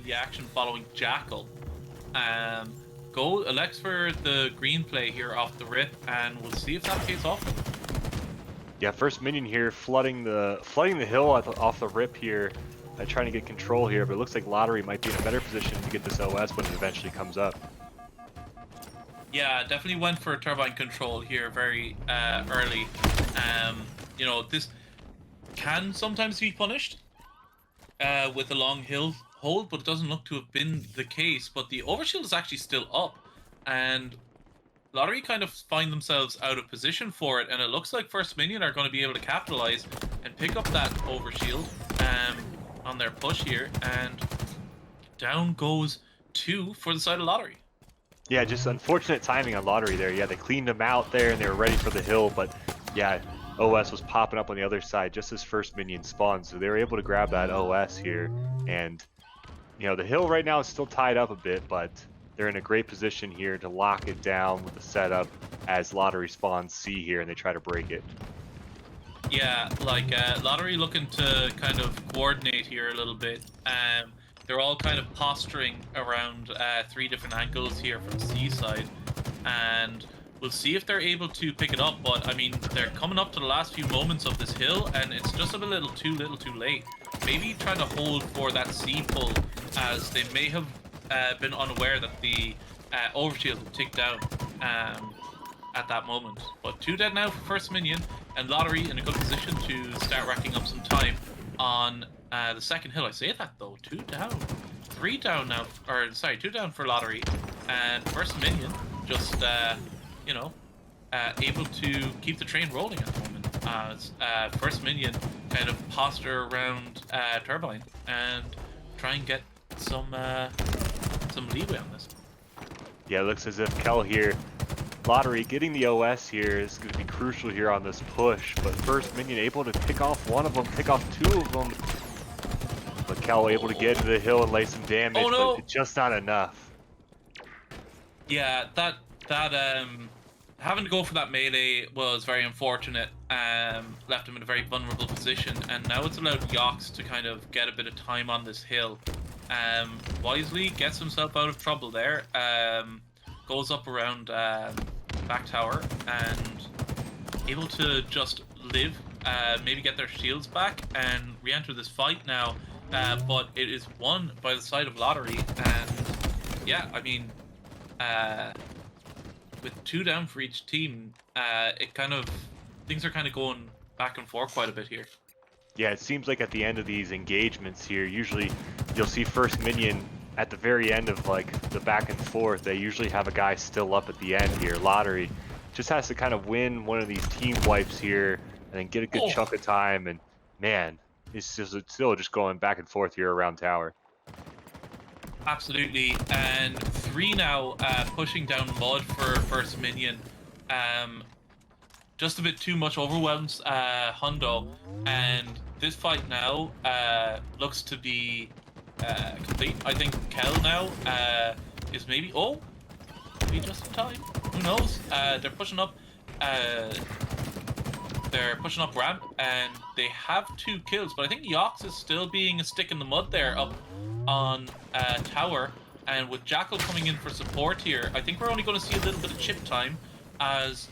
the action following Jackal. Go elects for the green play here off the rip, and we'll see if that pays off. Yeah, First Minion here flooding the hill off the rip here, trying to get control here, but it looks like Lottery might be in a better position to get this OS when it eventually comes up. Yeah, definitely went for turbine control here very early. You know, this can sometimes be punished with a long hill hold, but it doesn't look to have been the case. But the overshield is actually still up, and Lottery kind of find themselves out of position for it, and it looks like First Minion are going to be able to capitalize and pick up that overshield on their push here, and down goes 2 for the side of Lottery. Yeah, just unfortunate timing on Lottery there. Yeah, they cleaned them out there and they were ready for the hill, but yeah, OS was popping up on the other side just as First Minion spawned, so they were able to grab that OS here. And you know, the hill right now is still tied up a bit, but they're in a great position here to lock it down with the setup as Lottery spawns C here and they try to break it. Yeah, like Lottery looking to kind of coordinate here a little bit. They're all kind of posturing around 3 different angles here from C side, and we'll see if they're able to pick it up. But I mean, they're coming up to the last few moments of this hill, and it's just a little too late. Maybe trying to hold for that C pull, as they may have been unaware that the overshield would tick down at that moment. But 2 dead now for First Minion, and Lottery in a good position to start racking up some time on the second hill. I say that though, 2 down, 3 down now, or sorry, 2 down for Lottery, and First Minion just you know, able to keep the train rolling at the moment as First Minion kind of posture around Turbine and try and get some leeway on this. Yeah, it looks as if Kel here, Lottery getting the OS here is going to be crucial here on this push, but First Minion able to pick off one of them, pick off 2 of them. But Kel able to get into the hill and lay some damage, but it's just not enough. Yeah, that having to go for that melee was very unfortunate. Left him in a very vulnerable position, and now it's allowed Yox to kind of get a bit of time on this hill. Wisely gets himself out of trouble there. Goes up around back tower and able to just live, maybe get their shields back and re-enter this fight now. But it is won by the side of Lottery, and yeah, I mean, with 2 down for each team, things are kind of going back and forth quite a bit here. Yeah, it seems like at the end of these engagements here, usually you'll see First Minion at the very end of like the back and forth. They usually have a guy still up at the end here. Lottery just has to kind of win one of these team wipes here and then get a good chunk of time. And man, it's still just going back and forth here around tower. Absolutely, and 3 now pushing down mud for First Minion. Just a bit too much overwhelms Hundo, and this fight now looks to be complete. I think Kel now is maybe just in time. Who knows? They're pushing up. They're pushing up ramp, and they have 2 kills, but I think Yox is still being a stick in the mud there up on tower, and with Jackal coming in for support here, I think we're only going to see a little bit of chip time as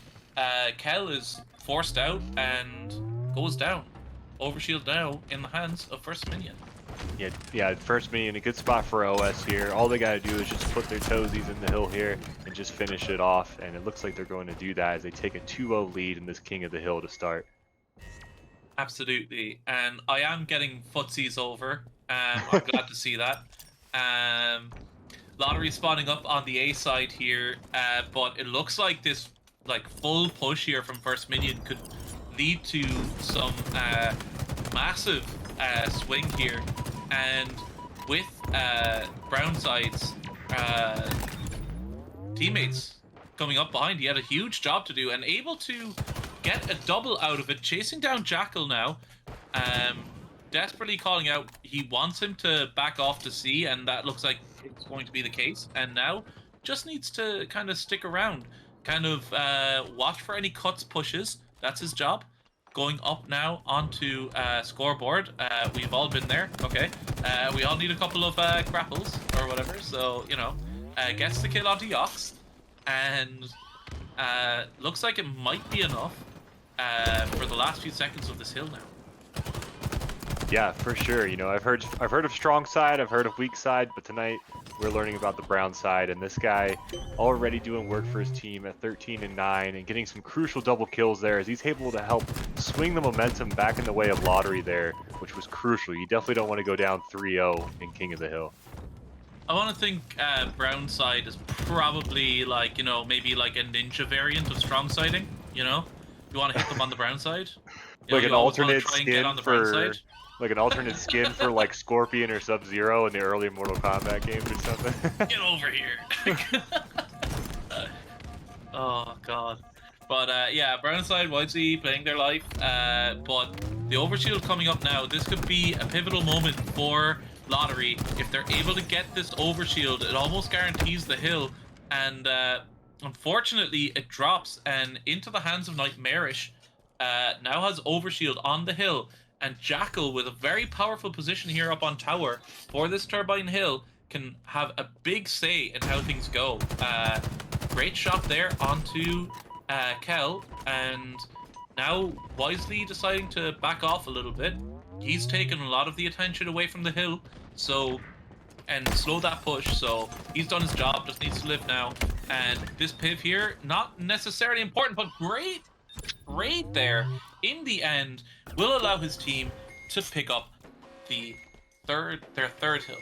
Kel is forced out and goes down. Overshield now in the hands of First Minion. Yeah, First Minion, a good spot for OS here. All they got to do is just put their toesies in the hill here and just finish it off, and it looks like they're going to do that as they take a 2-0 lead in this King of the Hill to start. Absolutely, and I am getting footsies over. I'm glad to see that. Lottery spawning up on the A side here, but it looks like this full push here from First Minion could lead to some massive swing here, and with Brownside's teammates coming up behind, he had a huge job to do and able to get a double out of it, chasing down Jackal now, desperately calling out he wants him to back off to C, and that looks like it's going to be the case, and now just needs to kind of stick around, kind of watch for any cuts pushes. That's his job. going up now onto scoreboard. We've all been there. Okay. We all need a couple of grapples or whatever. So, you know, gets the kill onto Yox. And looks like it might be enough for the last few seconds of this hill now. Yeah, for sure. You know, I've heard of strong side, I've heard of weak side, but tonight we're learning about the brown side, and this guy already doing work for his team at 13 and 9 and getting some crucial double kills there as he's able to help swing the momentum back in the way of Lottery there, which was crucial. You definitely don't want to go down 3-0 in King of the Hill. I want to think brown side is probably like, you know, maybe like a ninja variant of strong siding, you know? You want to hit them on the brown side? Like an alternate skin on the brown side. Like an alternate skin for like Scorpion or Sub-Zero in the early Mortal Kombat games or something. Get over here. Oh god. But yeah, brown side, YG playing their life. But the overshield coming up now, this could be a pivotal moment for Lottery. If they're able to get this overshield, it almost guarantees the hill. And unfortunately, it drops and into the hands of Nightmarish. Now has overshield on the hill. And Jackal, with a very powerful position here up on tower for this Turbine Hill, can have a big say in how things go. Great shot there onto Kel, and now wisely deciding to back off a little bit. He's taken a lot of the attention away from the hill, and slow that push, so he's done his job, just needs to live now. And this piv here, not necessarily important, but great there in the end, will allow his team to pick up their third hill.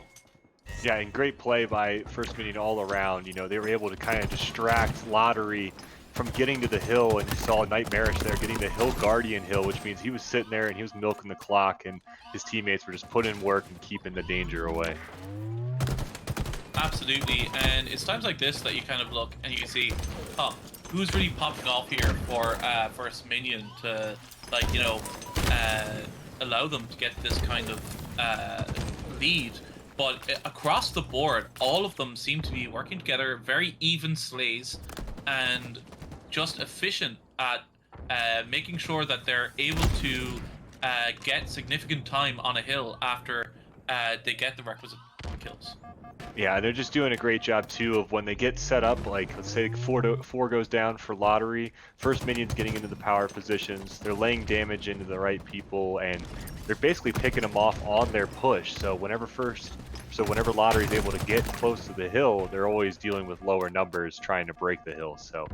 Yeah, and great play by First Minion all around. You know, they were able to kind of distract Lottery from getting to the hill, and you saw Nightmarish there getting the Hill Guardian hill, which means he was sitting there and he was milking the clock, and his teammates were just putting in work and keeping the danger away. Absolutely, and it's times like this that you kind of look and you see, who's really popping off here for First Minion to, like, you know, allow them to get this kind of lead. But across the board, all of them seem to be working together, very even slays, and just efficient at making sure that they're able to get significant time on a hill after they get the requisite kills. Yeah, they're just doing a great job too of when they get set up, like let's say 4 goes down for Lottery, First Minion's getting into the power positions, they're laying damage into the right people, and they're basically picking them off on their push. So whenever Lottery's able to get close to the hill, they're always dealing with lower numbers trying to break the hill. So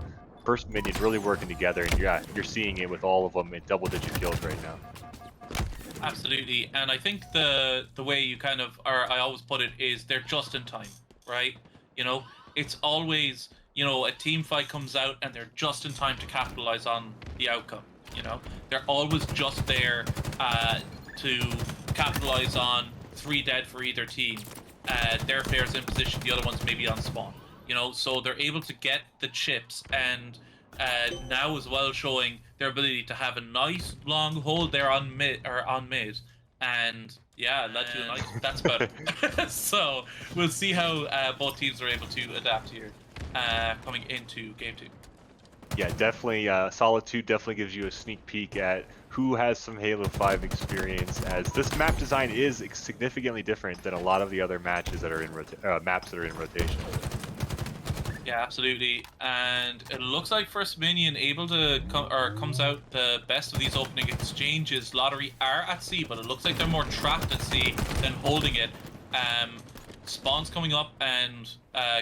First Minion really working together, and yeah, you're seeing it with all of them in double-digit kills right now. Absolutely, and I think the way you kind of, or I always put it, is they're just in time, right? You know, it's always, you know, a team fight comes out and they're just in time to capitalize on the outcome. You know, they're always just there to capitalize on 3 dead for either team. Their players in position, the other ones maybe on spawn. You know, so they're able to get the chips, and now as well showing their ability to have a nice long hold there on mid, and yeah, led to a nice. That's better. So we'll see how both teams are able to adapt here coming into game 2. Yeah, definitely. Solitude definitely gives you a sneak peek at who has some Halo 5 experience, as this map design is significantly different than a lot of the other matches that are in maps that are in rotation. Yeah, absolutely, and it looks like First Minion able to comes out the best of these opening exchanges. Lottery are at C, but it looks like they're more trapped at C than holding it. Spawns coming up, and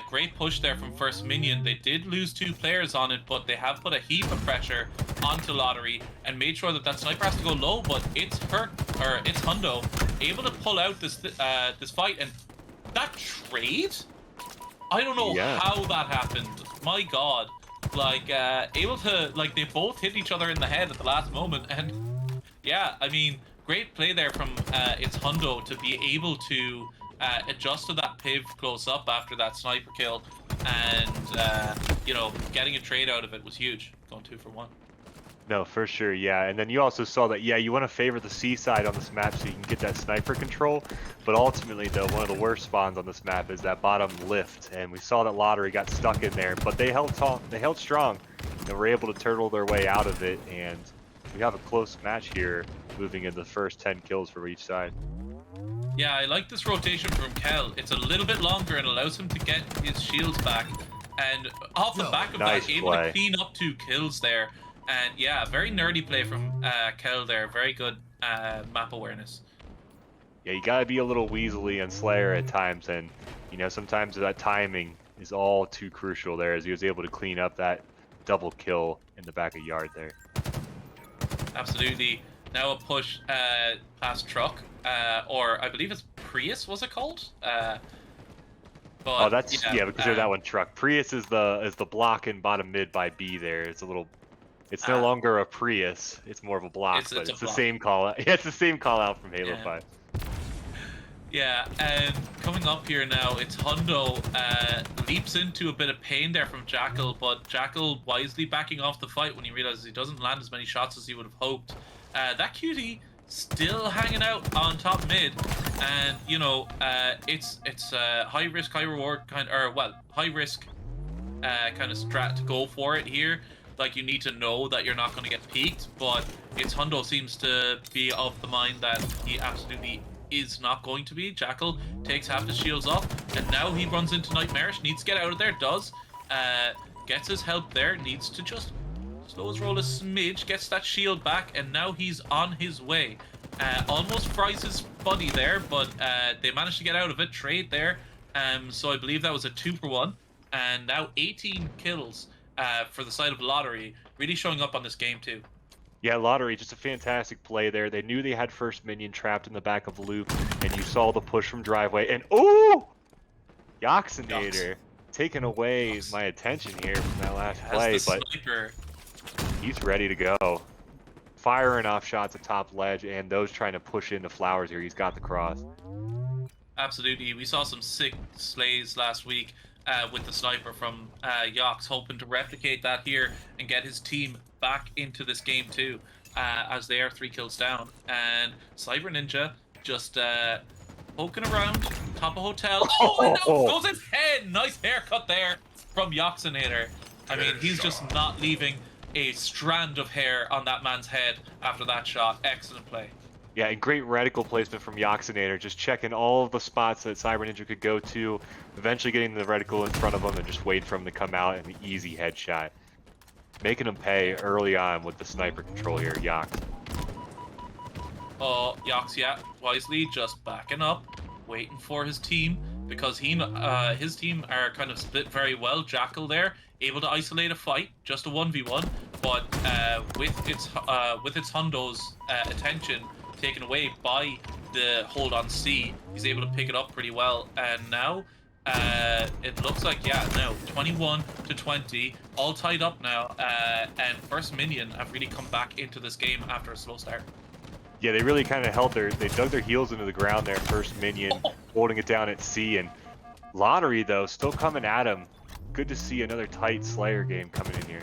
great push there from First Minion. They did lose 2 players on it, but they have put a heap of pressure onto Lottery and made sure that that sniper has to go low. But it's Hundo able to pull out this fight, and that trade. I don't know how that happened. My God, like able to, like, they both hit each other in the head at the last moment, and yeah, I mean, great play there from it's Hundo to be able to adjust to that piv close up after that sniper kill, and you know, getting a trade out of it was huge. Going 2 for 1. No, for sure, yeah. And then you also saw that, yeah, you want to favor the C side on this map so you can get that sniper control. But ultimately, though, one of the worst spawns on this map is that bottom lift. And we saw that Lottery got stuck in there, but they held strong. They were able to turtle their way out of it. And We have a close match here, moving in the first 10 kills for each side. Yeah, I like this rotation from Kel. It's a little bit longer and allows him to get his shields back. And off the back of Nice that, able play. to clean up 2 kills there. And yeah, very nerdy play from Kel there. Very good map awareness. Yeah, you gotta be a little weaselly and Slayer at times, and you know, sometimes that timing is all too crucial there, as he was able to clean up that double kill in the back of yard there. Absolutely. Now a push past truck, or I believe it's Prius, was it called? But, oh, that's yeah, we consider that um, one truck. Prius is the block in bottom mid by B there. It's a little, it's no longer a Prius. It's more of a block, but it's the same call out. Yeah, it's the same call out from Halo 5. Yeah, and coming up here now, it's Hundo leaps into a bit of pain there from Jackal, but Jackal wisely backing off the fight when he realizes he doesn't land as many shots as he would have hoped. That cutie still hanging out on top mid, and you know, it's high risk, high reward high risk kind of strat to go for it here. Like, you need to know that you're not going to get peeked, but it's Hundo seems to be of the mind that he absolutely is not going to be. Jackal takes half the shields off, and now he runs into Nightmarish, needs to get out of there, does. Gets his help there, needs to just slow his roll a smidge, gets that shield back, and now he's on his way. Almost fries his buddy there, but they managed to get out of it, trade there. So I believe that was a 2-for-1, and now 18 kills for the side of Lottery, really showing up on this game too. Yeah, Lottery, just a fantastic play there. They knew they had First Minion trapped in the back of Loop, and you saw the push from Driveway, and oh! Yoxinator taking away my attention here from that last play, but sniper. He's ready to go. Firing off shots at top ledge, and those trying to push into Flowers here. He's got the cross. Absolutely. We saw some sick slays last week with the sniper from Yox, hoping to replicate that here and get his team back into this game too, as they are 3 kills down. And Cyber Ninja just poking around top of hotel. Oh, and no, goes his head. Nice haircut there from Yoxinator. I mean, he's just not leaving a strand of hair on that man's head after that shot. Excellent play. Yeah, and great reticle placement from Yoxinator, just checking all of the spots that Cyber Ninja could go to, eventually getting the reticle in front of him and just waiting for him to come out and the easy headshot. Making him pay early on with the sniper control here, Yox. Oh, Yox, yeah, wisely just backing up, waiting for his team, because his team are kind of split very well. Jackal there, able to isolate a fight, just a 1v1, but with its Hundo's attention taken away by the hold on C, he's able to pick it up pretty well. And now it looks like, yeah, now 21-20, all tied up now, and First Minion have really come back into this game after a slow start. Yeah, they really kind of they dug their heels into the ground there. First Minion holding it down at C, and Lottery though still coming at him. Good to see another tight Slayer game coming in here.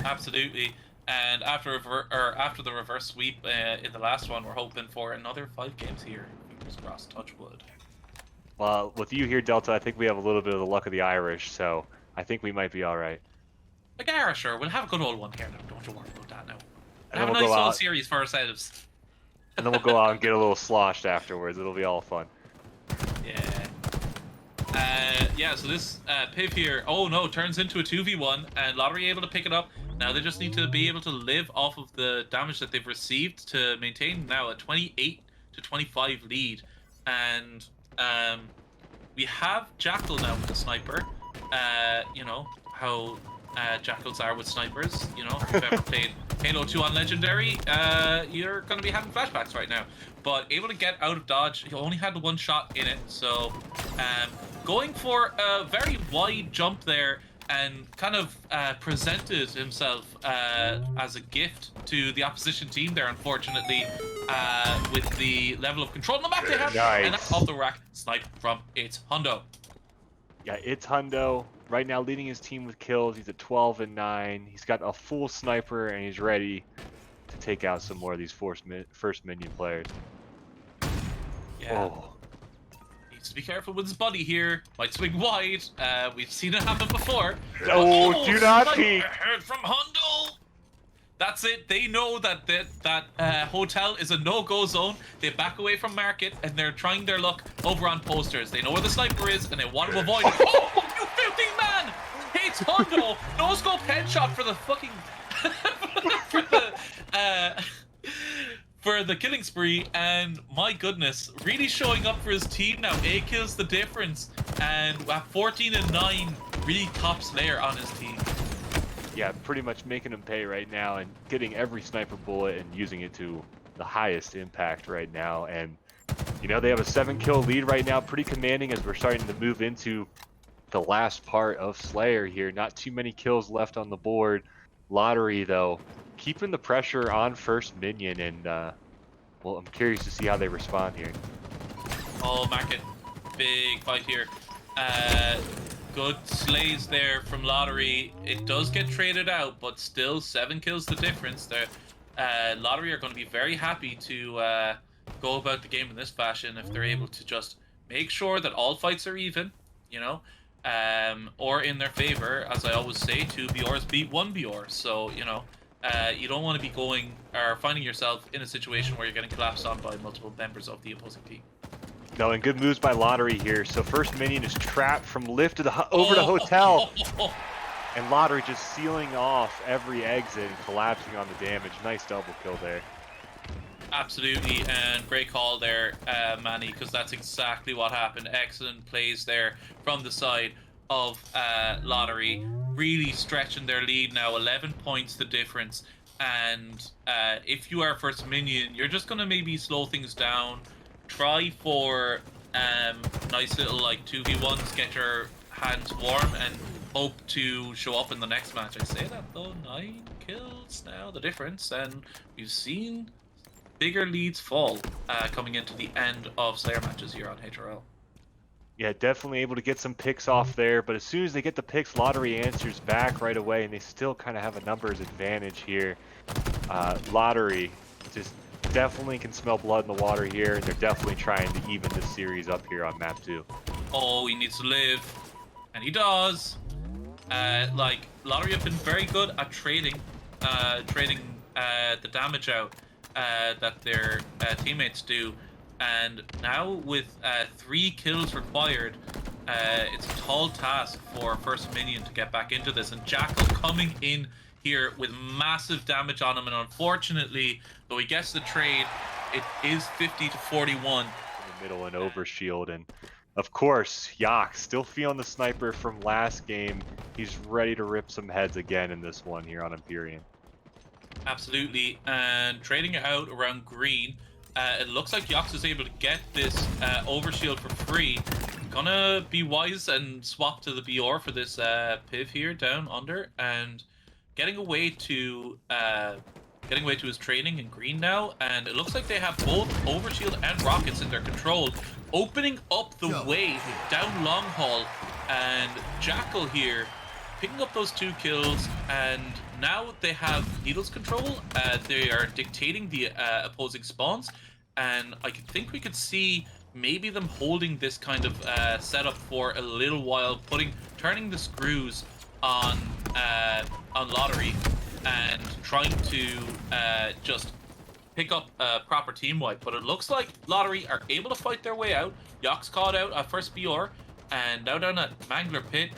Absolutely. And after the reverse sweep in the last one, we're hoping for another 5 games here. Fingers crossed, touch wood. Well, with you here, Delta, I think we have a little bit of the luck of the Irish, so I think we might be all right. Like Irish, sure, we'll have a good old one here now. Don't you worry about that now. And Have a nice little series for ourselves. And then we'll go out and get a little sloshed afterwards. It'll be all fun. Yeah. Yeah, so this Piv here, oh no, turns into a 2v1, and Lottery able to pick it up. Now they just need to be able to live off of the damage that they've received to maintain now a 28-25 lead. And we have Jackal now with the sniper. You know how Jackals are with snipers. You know, if you've ever played Halo 2 on Legendary, you're going to be having flashbacks right now. But able to get out of dodge, he only had the 1 shot in it, so going for a very wide jump there, and kind of presented himself as a gift to the opposition team there, unfortunately, with the level of control on the map they have. Nice. And that's off the rack, snipe from It's Hundo. Yeah, It's Hundo right now leading his team with kills. He's at 12-9. He's got a full sniper, and he's ready to take out some more of these First Minion players. Yeah. Oh. Needs to be careful with his buddy here. Might swing wide. We've seen it happen before. Oh, do not peek. From Hundo. That's it. They know that hotel is a no-go zone. They back away from market and they're trying their luck over on posters. They know where the sniper is and they want to avoid it. Oh, you filthy man! Hates Hondo. No scope headshot for the fucking for the killing spree. And my goodness, really showing up for his team now. 8 kills the difference, and at 14 and 9, really top Slayer on his team. Yeah, pretty much making him pay right now and getting every sniper bullet and using it to the highest impact right now. And, you know, they have a 7-kill lead right now, pretty commanding as we're starting to move into the last part of Slayer here. Not too many kills left on the board. Lottery, though, keeping the pressure on First Minion, and, well, I'm curious to see how they respond here. Oh, market. Big fight here. Good slays there from Lottery. It does get traded out, but still 7 kills the difference. The Lottery are going to be very happy to go about the game in this fashion if they're able to just make sure that all fights are even, you know, or in their favor. As I always say, 2 BRs beat 1 BR. So, you know, you don't want to be going or finding yourself in a situation where you're getting collapsed on by multiple members of the opposing team. No, and good moves by Lottery here. So First Minion is trapped from lift to the over to hotel. And Lottery just sealing off every exit and collapsing on the damage. Nice double kill there. Absolutely, and great call there, Manny, because that's exactly what happened. Excellent plays there from the side of Lottery, really stretching their lead now. 11 points the difference, and if you are First Minion, you're just going to maybe slow things down. Try for nice little like 2v1s, get your hands warm, and hope to show up in the next match. I say that though, 9 kills now the difference, and we've seen bigger leads fall coming into the end of Slayer matches here on HRL. Yeah, definitely able to get some picks off there, but as soon as they get the picks, Lottery answers back right away, and they still kind of have a numbers advantage here. Lottery just definitely can smell blood in the water here, and they're definitely trying to even this series up here on map 2. Oh, he needs to live, and he does. Like, Lottery have been very good at trading the damage out that their teammates do, and now with 3 kills required, it's a tall task for First Minion to get back into this, and Jackal coming in here with massive damage on him, and unfortunately, though he gets the trade, it is 50 to 41. In the middle and over shield, and of course, Yak still feeling the sniper from last game. He's ready to rip some heads again in this one here on Empyrean. Absolutely, and trading it out around green, it looks like Yox is able to get this overshield for free. Gonna be wise and swap to the BR for this Piv here down under, and getting away to his training in green now. And it looks like they have both overshield and rockets in their control, opening up the way down long haul. And Jackal here picking up those 2 kills, and now they have Needle's control. They are dictating the opposing spawns, and I think we could see maybe them holding this kind of setup for a little while, turning the screws on Lottery, and trying to just pick up a proper team wipe. But it looks like Lottery are able to fight their way out. Yox caught out at first BR, and now down at Mangler Pit,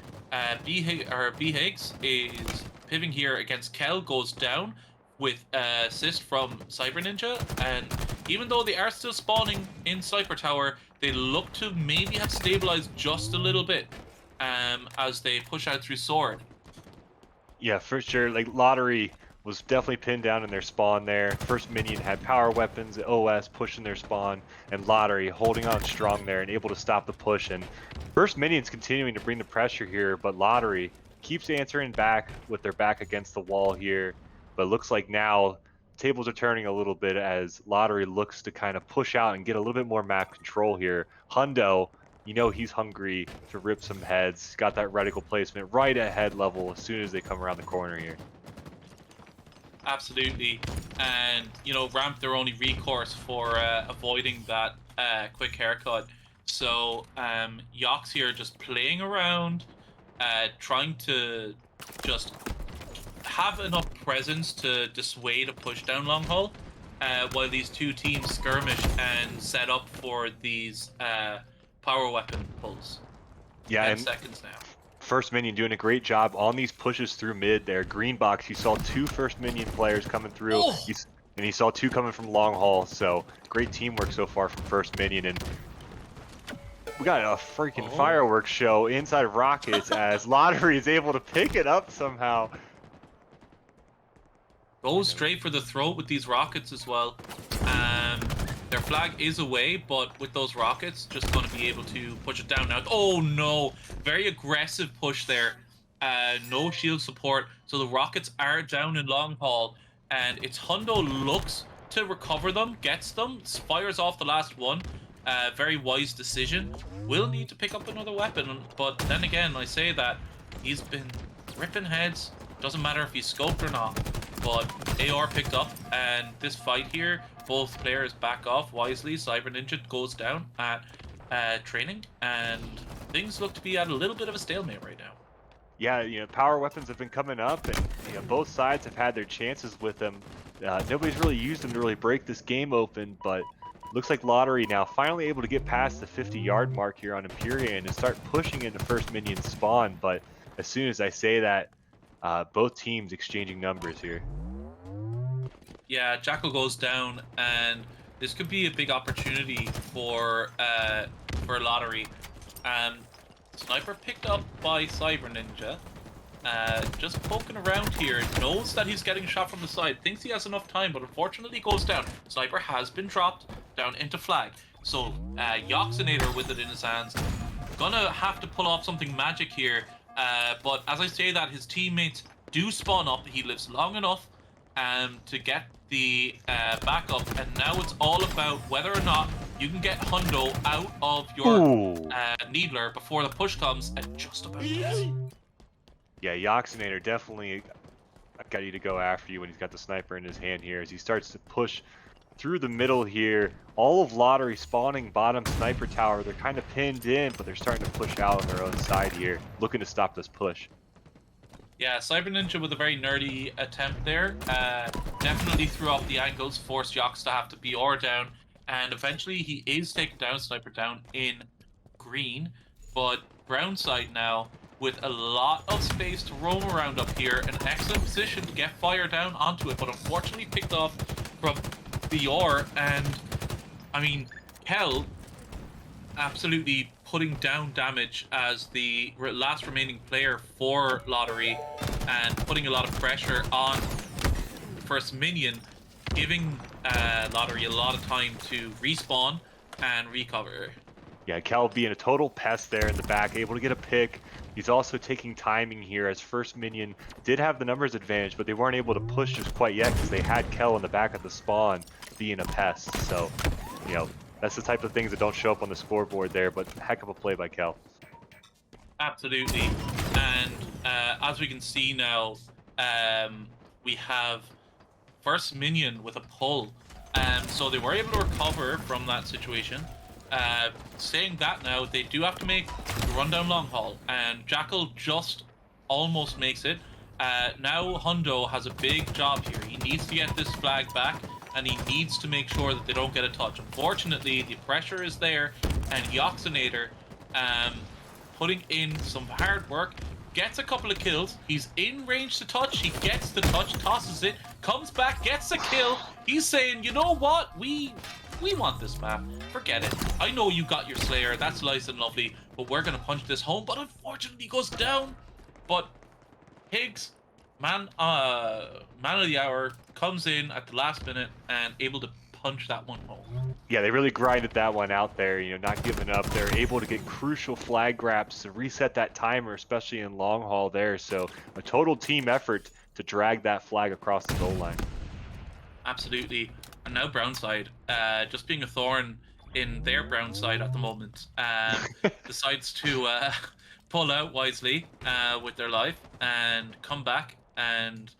B Higgs is piving here against Kel, goes down with assist from Cyber Ninja, and even though they are still spawning in Cypher Tower, they look to maybe have stabilized just a little bit as they push out through Sword. Yeah, for sure. Like, Lottery was definitely pinned down in their spawn there. First Minion had power weapons, OS pushing their spawn, and Lottery holding on strong there and able to stop the push. And First Minion's continuing to bring the pressure here, but Lottery keeps answering back with their back against the wall here. But it looks like now tables are turning a little bit as Lottery looks to kind of push out and get a little bit more map control here. Hundo, you know he's hungry to rip some heads. He's got that reticle placement right at head level as soon as they come around the corner here. Absolutely, and you know, ramp their only recourse for avoiding that quick haircut. So Yox here just playing around, trying to just have enough presence to dissuade a push down long haul, while these two teams skirmish and set up for these power weapon pulls. Yeah, 10 and seconds now. First Minion doing a great job on these pushes through mid there. Green box, you saw 2 First Minion players coming through, Oh! and you saw 2 coming from long haul. So great teamwork so far from First Minion, and we got a freaking fireworks show inside of Rockets as Lottery is able to pick it up somehow. Goes straight for the throat with these rockets as well. Their flag is away, but with those rockets, just going to be able to push it down now. Oh no! Very aggressive push there. No shield support, so the rockets are down in long haul, and it's Hundo looks to recover them, gets them, fires off the last one. Very wise decision. Will need to pick up another weapon, but then again, I say that he's been ripping heads. Doesn't matter if he's scoped or not. But AR picked up, and this fight here, both players back off wisely. Cyber Ninja goes down at training, and things look to be at a little bit of a stalemate right now. Yeah, you know, power weapons have been coming up, and you know, both sides have had their chances with them. Nobody's really used them to really break this game open, but looks like Lottery now finally able to get past the 50-yard mark here on Empyrean and start pushing into First Minion spawn. But as soon as I say that, both teams exchanging numbers here. Yeah, Jackal goes down, and this could be a big opportunity for Lottery. Sniper picked up by Cyber Ninja. Just poking around here, knows that he's getting shot from the side, thinks he has enough time, but unfortunately goes down. Sniper has been dropped down into flag. So Yoxinator with it in his hands. Gonna have to pull off something magic here. But as I say that, his teammates do spawn up. He lives long enough to get the backup, and now it's all about whether or not you can get Hundo out of your Needler before the push comes, and just about does. Yeah, Yoxinator definitely got you to go after you when he's got the sniper in his hand here as he starts to push through the middle here. All of Lottery spawning bottom sniper tower. They're kind of pinned in, but they're starting to push out on their own side here, looking to stop this push. Yeah, Cyber Ninja with a very nerdy attempt there. Definitely threw off the angles, forced Yox to have to BR down, and eventually he is taken down, sniper down in green, but brown side now with a lot of space to roam around up here, an excellent position to get fire down onto it, but unfortunately picked off from BR, and I mean, Kel absolutely putting down damage as the last remaining player for Lottery and putting a lot of pressure on First Minion, giving Lottery a lot of time to respawn and recover. Yeah, Kel being a total pest there in the back, able to get a pick. He's also taking timing here as First Minion did have the numbers advantage, but they weren't able to push just quite yet because they had Kel in the back of the spawn being a pest. So, you know, that's the type of things that don't show up on the scoreboard there, but heck of a play by Kel. Absolutely. And as we can see now, we have First Minion with a pull. So they were able to recover from that situation. Saying that now, they do have to make the run down long haul, and Jackal just almost makes it. Now Hundo has a big job here. He needs to get this flag back, and he needs to make sure that they don't get a touch. Unfortunately, the pressure is there, and Yoxinator putting in some hard work, gets a couple of kills. He's in range to touch. He gets the touch, tosses it, comes back, gets a kill. He's saying, you know what? We want this map. Forget it. I know you got your Slayer. That's nice and lovely, but we're going to punch this home. But unfortunately, he goes down. But Higgs, man of the hour, comes in at the last minute and able to punch that one home. Yeah, they really grinded that one out there, you know, not giving up. They're able to get crucial flag grabs to reset that timer, especially in long haul there. So a total team effort to drag that flag across the goal line. Absolutely. And now brown side, just being a thorn in their brown side at the moment, decides to pull out wisely with their life and come back and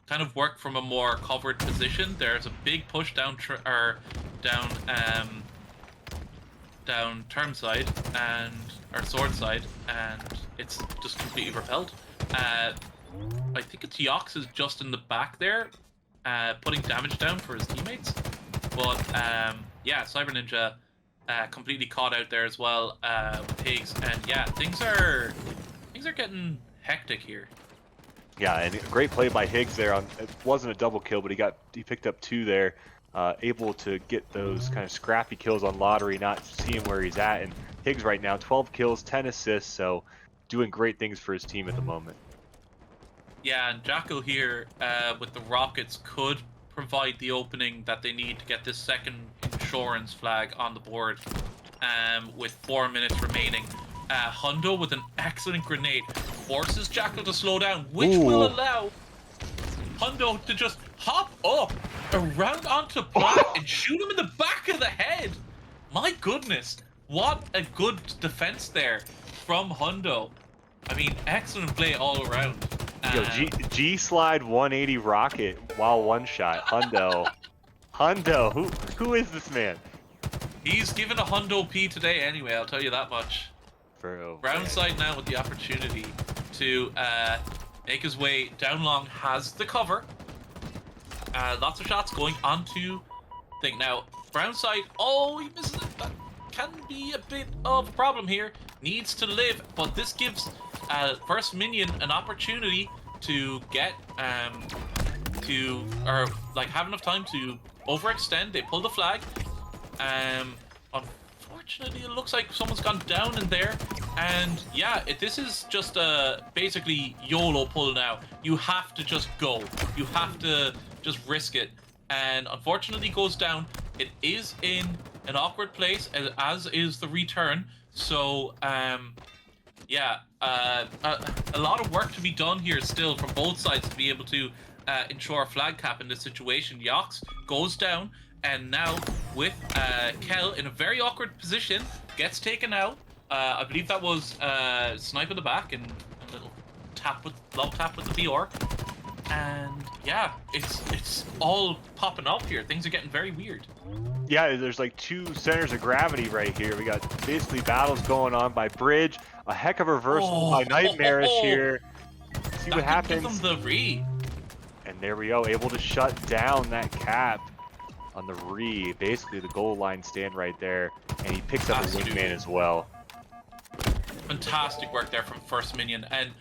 kind of work from a more covered position. There's a big push down term side and or sword side, and it's just completely repelled. I think it's Yox is just in the back there, putting damage down for his teammates. But yeah, Cyber Ninja completely caught out there as well with Higgs, and yeah, things are getting hectic here. Yeah, and a great play by Higgs there. It wasn't a double kill, but he picked up 2 there, able to get those kind of scrappy kills on Lottery, not seeing where he's at. And Higgs right now, 12 kills, 10 assists, so doing great things for his team at the moment. Yeah, and Jacko here with the Rockets could provide the opening that they need to get this second insurance flag on the board with 4 minutes remaining. Hundo with an excellent grenade forces Jacko to slow down, which will allow Hundo to just hop up around onto Black and shoot him in the back of the head. My goodness, what a good defense there from Hundo. I mean, excellent play all around. Yo, G slide 180 rocket while one shot. Hundo. Hundo, who is this man? He's given a Hundo P today anyway, I'll tell you that much. Brownside now with the opportunity to make his way down long, has the cover. Lots of shots going onto thing. Now, Brownside, he misses it. That can be a bit of a problem here. Needs to live, but this gives First Minion an opportunity to get have enough time to overextend. They pull the flag. Unfortunately, it looks like someone's gone down in there, and yeah, this is just basically YOLO pull now. You have to just go. You have to just risk it, and unfortunately goes down. It is in an awkward place, as is the return. So yeah, a lot of work to be done here still from both sides to be able to ensure a flag cap in this situation. Yox goes down, and now with Kel in a very awkward position, gets taken out. I believe that was snipe in the back and a little love tap with the BR. And yeah, it's all popping up here. Things are getting very weird. Yeah, there's like 2 centers of gravity right here. We got basically battles going on by Bridge. A heck of a reversal by Nightmarish here. See what happens. Give them the re. And there we go, able to shut down that cap on the re. Basically the goal line stand right there. And he picks up a wingman as well. Fantastic work there from First Minion. And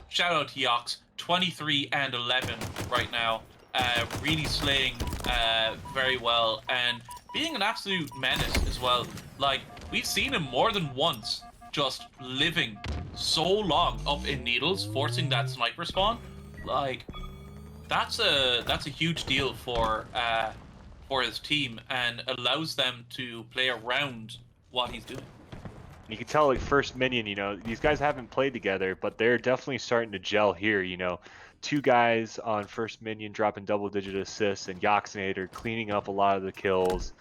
shout out to Yox. 23 and 11 right now. Really slaying very well. And being an absolute menace as well. Like, we've seen him more than once just living so long up in needles, forcing that sniper spawn. Like, that's a huge deal for his team, and allows them to play around what he's doing. You can tell, like, First Minion, you know, these guys haven't played together, but they're definitely starting to gel here, you know. 2 guys on First Minion dropping double-digit assists, and Yoxinator cleaning up a lot of the kills.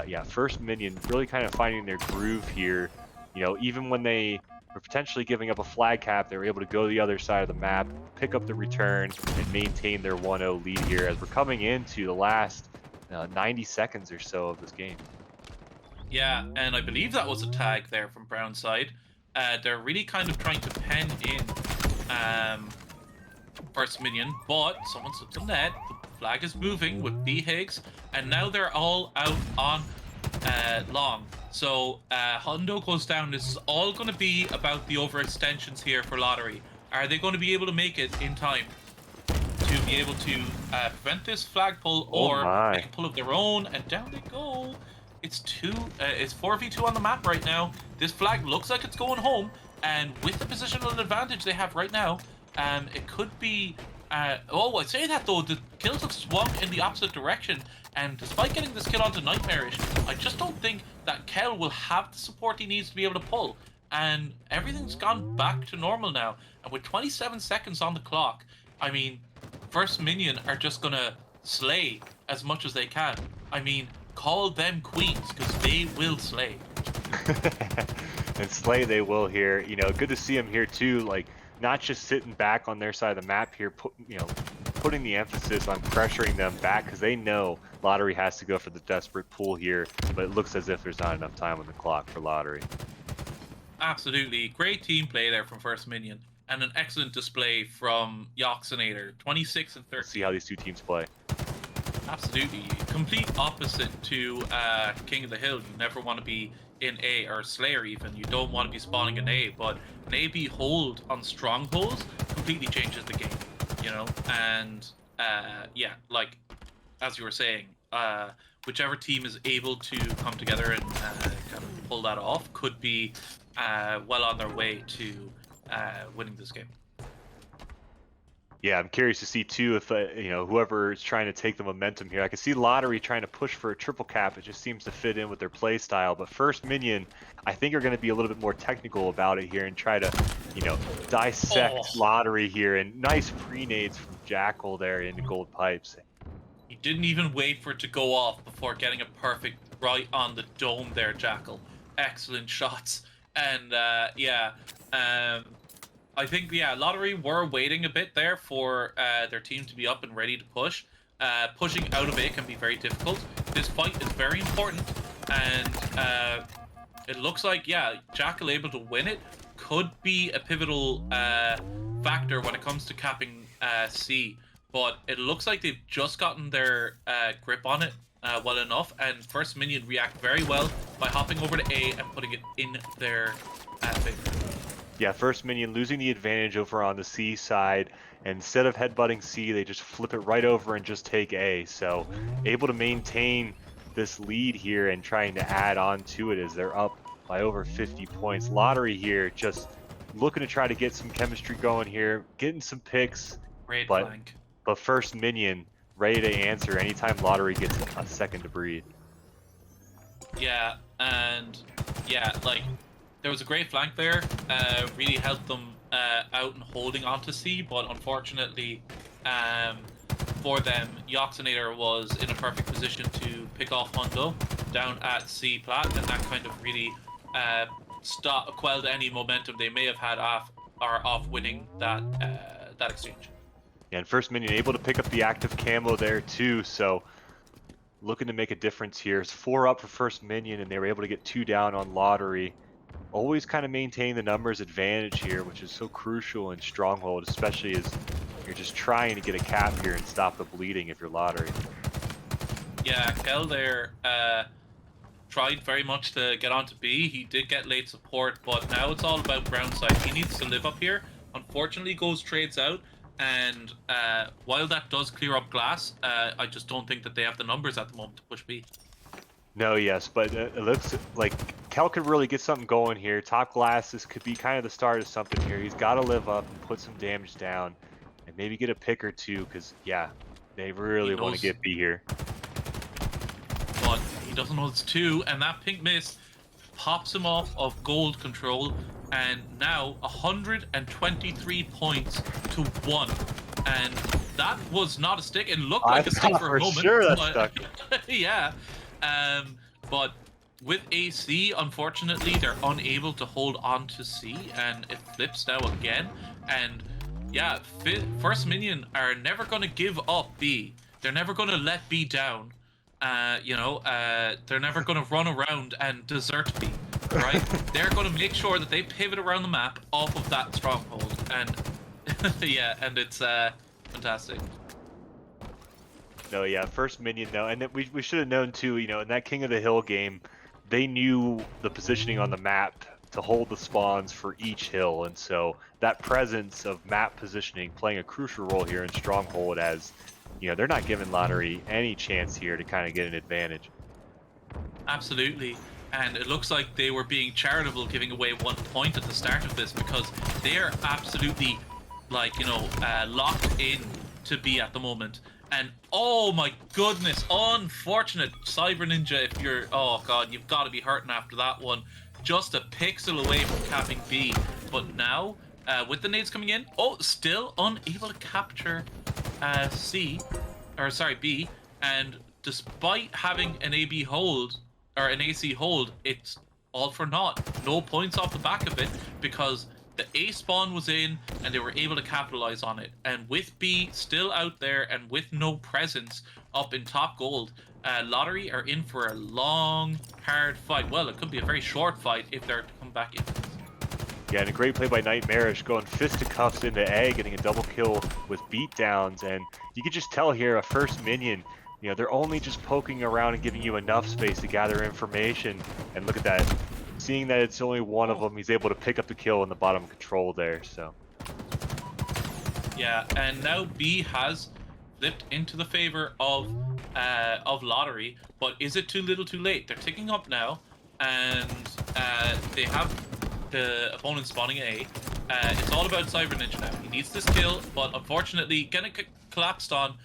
Yeah, First Minion really kind of finding their groove here. You know, even when they were potentially giving up a flag cap, they were able to go to the other side of the map, pick up the return, and maintain their 1-0 lead here as we're coming into the last 90 seconds or so of this game. Yeah, and I believe that was a tag there from Brownside. They're really kind of trying to pen in First Minion, but someone slips on net. The flag is moving with B Higgs, and now they're all out on long. So Hundo goes down. This is all going to be about the overextensions here for Lottery. Are they going to be able to make it in time to be able to prevent this flag pull, or make a pull of their own? And down they go. It's 4v2 on the map right now. This flag looks like it's going home, and with the positional advantage they have right now, it could be. I say that though, the kills have swung in the opposite direction, and despite getting this kill onto Nightmarish, I just don't think that Kel will have the support he needs to be able to pull. And everything's gone back to normal now. And with 27 seconds on the clock, I mean, First Minion are just gonna slay as much as they can. I mean, call them queens, because they will slay. And slay they will here. You know, good to see them here too. Like, not just sitting back on their side of the map here, putting the emphasis on pressuring them back, because they know Lottery has to go for the desperate pull here, but it looks as if there's not enough time on the clock for Lottery. Absolutely. Great team play there from First Minion. and an excellent display from Yoxinator, 26 and 13. Let's see how these two teams play. Absolutely. Complete opposite to King of the Hill. You never want to be in A, or Slayer even. You don't want to be spawning an A, but an A-B hold on strongholds completely changes the game, you know? And yeah, like, as you were saying, whichever team is able to come together and kind of pull that off could be well on their way to winning this game. Yeah, I'm curious to see too if you know, whoever is trying to take the momentum here. I can see Lottery trying to push for a triple cap. It just seems to fit in with their play style. But First Minion, I think, are going to be a little bit more technical about it here and try to, you know, dissect Lottery here. And nice pre-nades from Jackal there into gold pipes. He didn't even wait for it to go off before getting a perfect right on the dome there, Jackal. Excellent shots. And yeah, I think, yeah, Lottery were waiting a bit there for their team to be up and ready to push. Pushing out of it can be very difficult. This fight is very important, and it looks like, yeah, Jackal able to win it could be a pivotal factor when it comes to capping C. But it looks like they've just gotten their grip on it well enough, and First Minion react very well by hopping over to A and putting it in their favor. Yeah, First Minion losing the advantage over on the C side. And instead of headbutting C, they just flip it right over and just take A. So able to maintain this lead here and trying to add on to it as they're up by over 50 points. Lottery here just looking to try to get some chemistry going here, getting some picks. Great flank. But First Minion ready to answer anytime Lottery gets a second to breathe. Yeah, and yeah, like, there was a great flank there, really helped them out in holding onto C, but unfortunately for them, Yoxinator was in a perfect position to pick off Hundo down at C plat, and that kind of really quelled any momentum they may have had off winning that that exchange. Yeah, and First Minion able to pick up the active camo there too, so looking to make a difference here. It's 4 up for First Minion, and they were able to get 2 down on Lottery. Always kind of maintain the numbers advantage here, which is so crucial in Stronghold, especially as you're just trying to get a cap here and stop the bleeding if you're Lottery. Yeah, Kel there tried very much to get onto B. He did get late support, but now it's all about ground side. He needs to live up here. Unfortunately, goes trades out, and while that does clear up glass, I just don't think that they have the numbers at the moment to push B. No, yes, but it looks like Kel could really get something going here. Top glass, this could be kind of the start of something here. He's got to live up and put some damage down and maybe get a pick or two because, yeah, they really want to get B here. But he doesn't know it's 2, and that pink mist pops him off of gold control, and now 123 points to 1. And that was not a stick. It looked like a stick for a moment. Sure that's stuck. Yeah. But with AC, unfortunately, they're unable to hold on to C, and it flips now again. And yeah, First Minion are never going to give up B. They're never going to let B down. You know, they're never going to run around and desert B, right? They're going to make sure that they pivot around the map off of that stronghold. And yeah, and it's fantastic. No, yeah, First Minion, no, and we should have known too, you know, in that King of the Hill game, they knew the positioning on the map to hold the spawns for each hill, and so that presence of map positioning playing a crucial role here in Stronghold as, you know, they're not giving Lottery any chance here to kind of get an advantage. Absolutely, and it looks like they were being charitable giving away 1 point at the start of this because they're absolutely, like, you know, locked in to B at the moment. And oh my goodness, unfortunate Cyber Ninja, if you're, oh god, you've got to be hurting after that one. Just a pixel away from capping B. But now, with the nades coming in, oh, still unable to capture B. And despite having an AB hold, or an AC hold, it's all for naught. No points off the back of it because the A spawn was in and they were able to capitalize on it. And with B still out there and with no presence up in top gold, Lottery are in for a long, hard fight. Well, it could be a very short fight if they're to come back in. Yeah, and a great play by Nightmarish, going fisticuffs into A, getting a double kill with beatdowns, and you can just tell here a First Minion, you know, they're only just poking around and giving you enough space to gather information, and look at that. Seeing that it's only one of them, he's able to pick up the kill in the bottom control there, so. Yeah, and now B has flipped into the favor of Lottery, but is it too little too late? They're ticking up now, and they have the opponent spawning A. It's all about Cyber Ninja now. He needs this kill, but unfortunately getting collapsed on,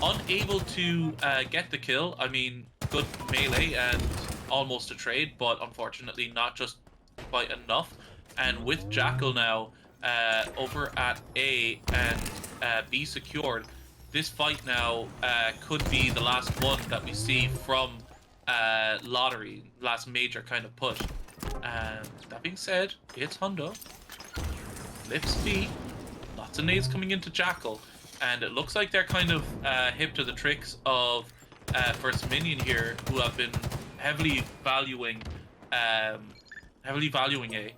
unable to get the kill. I mean, good melee and almost a trade, but unfortunately not just quite enough. And with Jackal now over at A and B secured, this fight now could be the last one that we see from Lottery, last major kind of push. And that being said, it's Hundo. Lifts B. Lots of nades coming into Jackal. And it looks like they're kind of hip to the tricks of First Minion here, who have been heavily valuing A.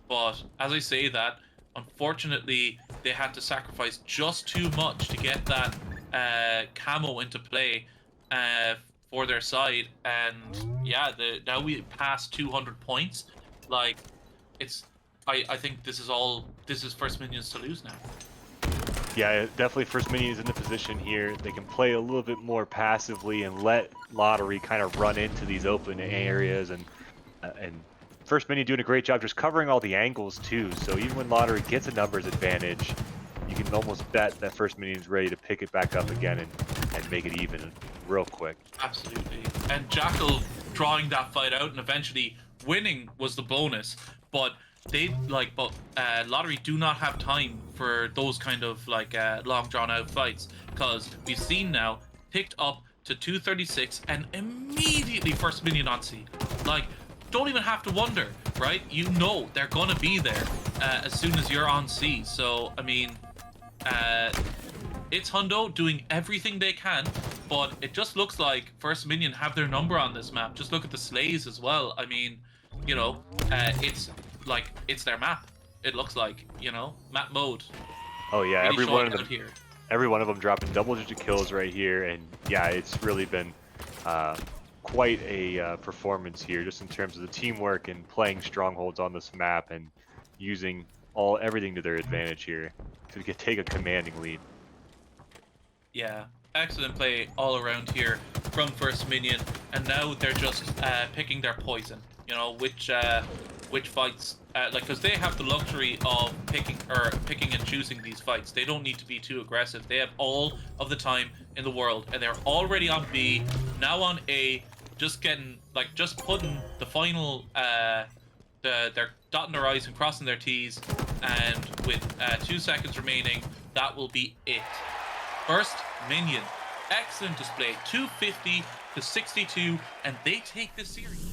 But as I say that, unfortunately, they had to sacrifice just too much to get that camo into play for their side. And yeah, now we passed 200 points. Like, it's, I think this is First Minions to lose now. Yeah, definitely First Minion is in the position here. They can play a little bit more passively and let Lottery kind of run into these open areas, and First Minion doing a great job just covering all the angles too. So even when Lottery gets a numbers advantage, you can almost bet that First Minion is ready to pick it back up again and make it even real quick. Absolutely. And Jackal drawing that fight out and eventually winning was the bonus, but Lottery do not have time for those kind of long drawn out fights, because we've seen now picked up to 236 and immediately First Minion on C. Like, don't even have to wonder, right? You know they're gonna be there as soon as you're on C. So I mean, it's Hundo doing everything they can, but it just looks like First Minion have their number on this map. Just look at the slays as well. I mean, you know, it's their map. It looks like, you know, map mode. Oh yeah, really every one of them dropping double-digit kills right here, and yeah, it's really been quite a performance here, just in terms of the teamwork and playing strongholds on this map and using everything to their advantage here to take a commanding lead. Yeah, excellent play all around here from First Minion, and now they're just picking their poison. You know, which fights, because they have the luxury of picking and choosing these fights. They don't need to be too aggressive. They have all of the time in the world, and they're already on B, now on A, just putting the final, they're dotting their I's and crossing their T's, and with 2 seconds remaining, that will be it. First Minion, excellent display, 250 to 62, and they take this series.